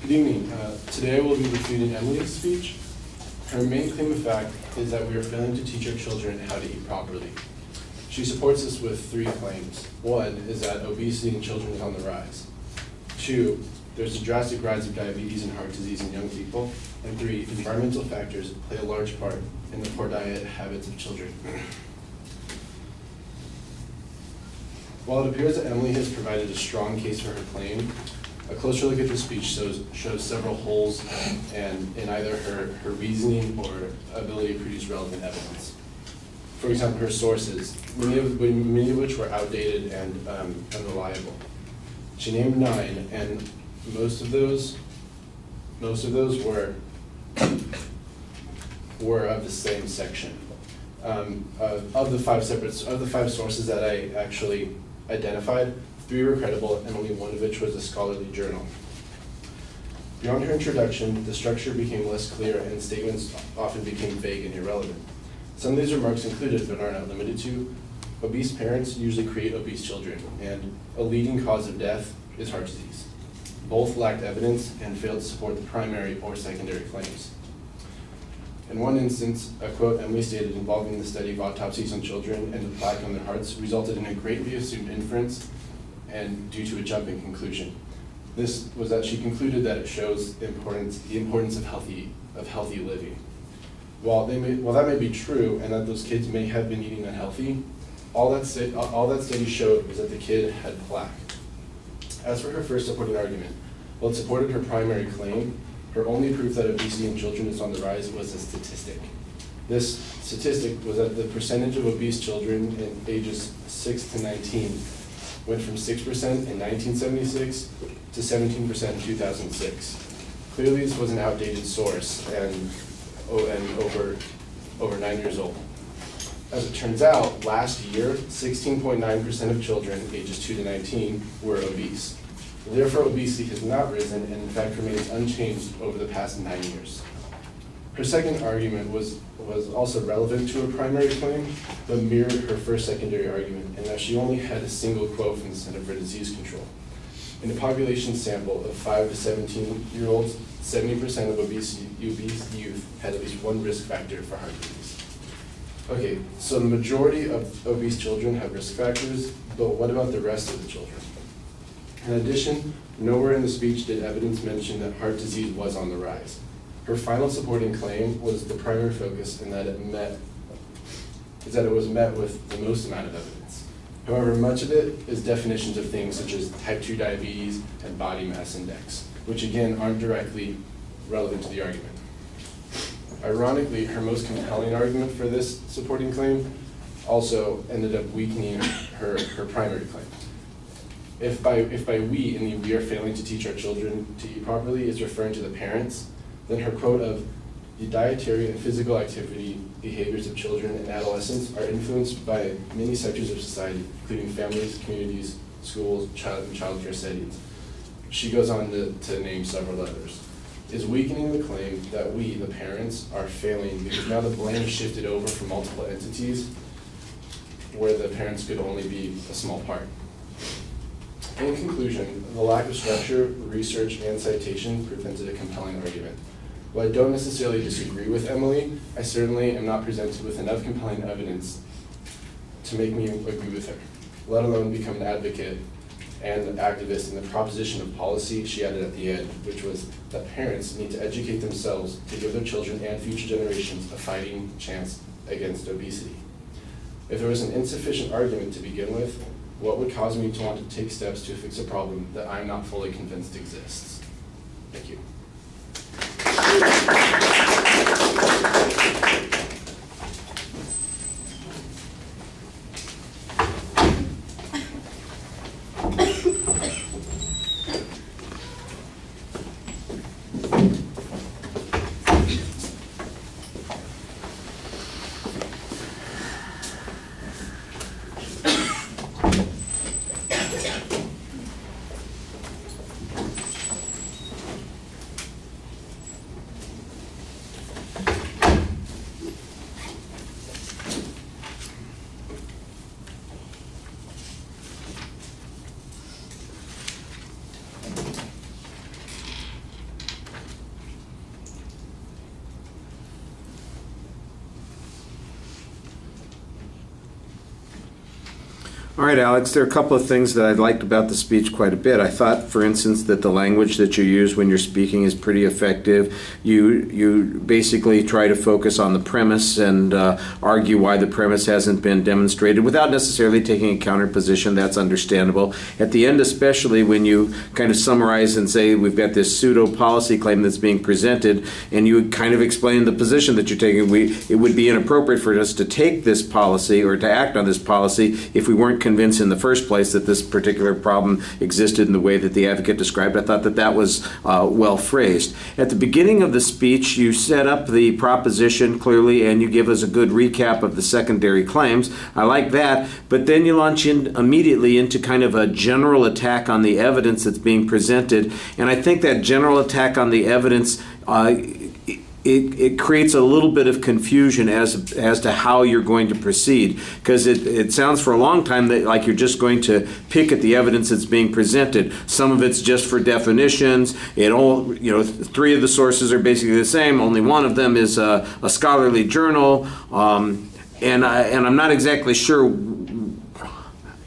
Good evening. Today I will be refuting Emily's speech. Her main claim of fact is that we are failing to teach our children how to eat properly. She supports this with three claims. One is that obesity in children is on the rise. Two, there's a drastic rise of diabetes and heart disease in young people. And three, environmental factors play a large part in the poor diet habits of children. While it appears that Emily has provided a strong case for her claim, a closer look at the speech shows several holes in either her reasoning or ability to produce relevant evidence. For example, her sources, many of which were outdated and unreliable. She named 9, and most of those were of the same section. Of the five sources that I actually identified, 3 were credible, and only one of which was a scholarly journal. Beyond her introduction, the structure became less clear and statements often became vague and irrelevant. Some of these remarks included, but are not limited to, obese parents usually create obese children, and a leading cause of death is heart disease. Both lacked evidence and failed to support the primary or secondary claims. In one instance, a quote Emily stated involving the study of autopsies on children and the plaque on their hearts resulted in a greatly assumed inference and due to a jumping conclusion. This was that she concluded that it shows the importance of healthy living. While that may be true and that those kids may have been eating unhealthy, all that study showed was that the kid had plaque. As for her first supporting argument, while it supported her primary claim, her only proof that obesity in children is on the rise was a statistic. This statistic was that the percentage of obese children in ages 6 to 19 went from 6% in 1976 to 17% in 2006. Clearly this was an outdated source and over 9 years old. As it turns out, last year, 16.9% of children ages 2 to 19 were obese. Therefore, obesity has not risen and in fact remains unchanged over the past 9 years. Her second argument was also relevant to her primary claim, but mirrored her first secondary argument in that she only had a single quote from the Center for Disease Control. In a population sample of 5 to 17-year-olds, 70% of obese youth had at least one risk factor for heart disease. Okay, so the majority of obese children have risk factors, but what about the rest of the children? In addition, nowhere in the speech did evidence mention that heart disease was on the rise. Her final supporting claim was the primary focus in that it was met with the most amount of evidence. However, much of it is definitions of things such as type 2 diabetes and body mass index, which again aren't directly relevant to the argument. Ironically, her most compelling argument for this supporting claim also ended up weakening her primary claim. If by we, and we are failing to teach our children to eat properly, is referring to the parents, then her quote of the dietary and physical activity behaviors of children and adolescents are influenced by many sectors of society, including families, communities, schools, child care settings. She goes on to name several others. Is weakening the claim that we, the parents, are failing because now the blame is shifted over from multiple entities where the parents could only be a small part. In conclusion, the lack of structure, research, and citation presented a compelling argument. While I don't necessarily disagree with Emily, I certainly am not presented with enough compelling evidence to make me agree with her, let alone become an advocate and an activist in the proposition of policy she added at the end, which was that parents need to educate themselves to give their children and future generations a fighting chance against obesity. If there was an insufficient argument to begin with, what would cause me to want to take steps to fix a problem that I'm not fully convinced exists? Thank you. All right, Alex, there are a couple of things that I liked about the speech quite a bit. I thought, for instance, that the language that you use when you're speaking is pretty effective. You basically try to focus on the premise and argue why the premise hasn't been demonstrated without necessarily taking a counter position. That's understandable. At the end, especially when you kind of summarize and say we've got this pseudo-policy claim that's being presented, and you kind of explain the position that you're taking, it would be inappropriate for us to take this policy or to act on this policy if we weren't convinced in the first place that this particular problem existed in the way that the advocate described. I thought that that was well phrased. At the beginning of the speech, you set up the proposition clearly and you give us a good recap of the secondary claims. I like that, but then you launch in immediately into kind of a general attack on the evidence that's being presented, and I think that general attack on the evidence it creates a little bit of confusion as to how you're going to proceed, because it sounds for a long time that like you're just going to pick at the evidence that's being presented. Some of it's just for definitions. Three of the sources are basically the same. Only one of them is a scholarly journal, and I'm not exactly sure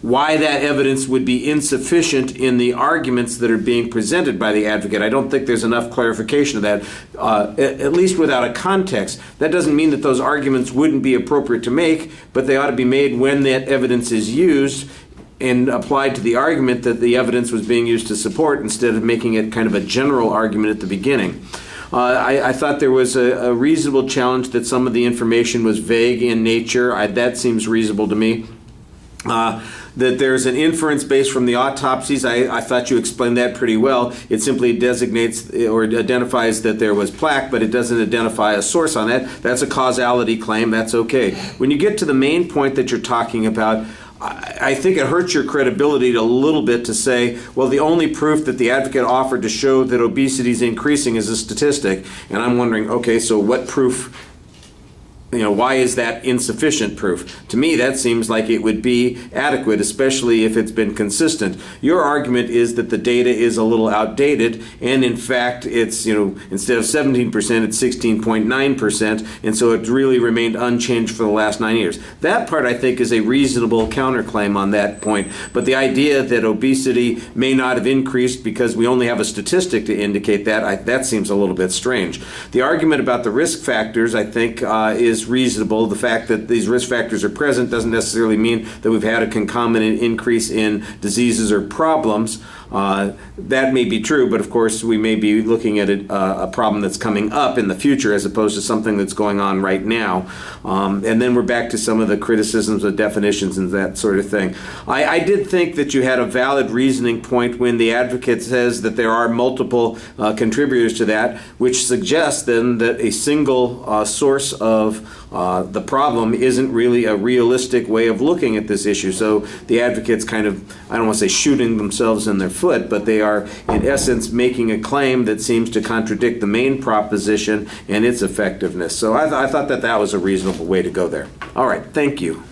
why that evidence would be insufficient in the arguments that are being presented by the advocate. I don't think there's enough clarification of that, at least without a context. That doesn't mean that those arguments wouldn't be appropriate to make, but they ought to be made when that evidence is used and applied to the argument that the evidence was being used to support, instead of making it kind of a general argument at the beginning. I thought there was a reasonable challenge that some of the information was vague in nature. That seems reasonable to me. That there's an inference based from the autopsies. I thought you explained that pretty well. It simply designates or identifies that there was plaque, but it doesn't identify a source on that. That's a causality claim. That's okay. When you get to the main point that you're talking about, I think it hurts your credibility a little bit to say, well, the only proof that the advocate offered to show that obesity is increasing is a statistic. And I'm wondering, okay, so what proof? Why is that insufficient proof? To me, that seems like it would be adequate, especially if it's been consistent. Your argument is that the data is a little outdated, and in fact, it's, instead of 17%, it's 16.9%, and so it's really remained unchanged for the last 9 years. That part, I think, is a reasonable counterclaim on that point, but the idea that obesity may not have increased because we only have a statistic to indicate that, that seems a little bit strange. The argument about the risk factors, I think, is reasonable. The fact that these risk factors are present doesn't necessarily mean that we've had a concomitant increase in diseases or problems. That may be true, but of course we may be looking at a problem that's coming up in the future as opposed to something that's going on right now. And then we're back to some of the criticisms of definitions and that sort of thing. I did think that you had a valid reasoning point when the advocate says that there are multiple contributors to that, which suggests then that a single source of the problem isn't really a realistic way of looking at this issue. So the advocate's kind of, I don't want to say shooting themselves in their foot, but they are in essence making a claim that seems to contradict the main proposition and its effectiveness. So I thought that was a reasonable way to go there. All right, thank you.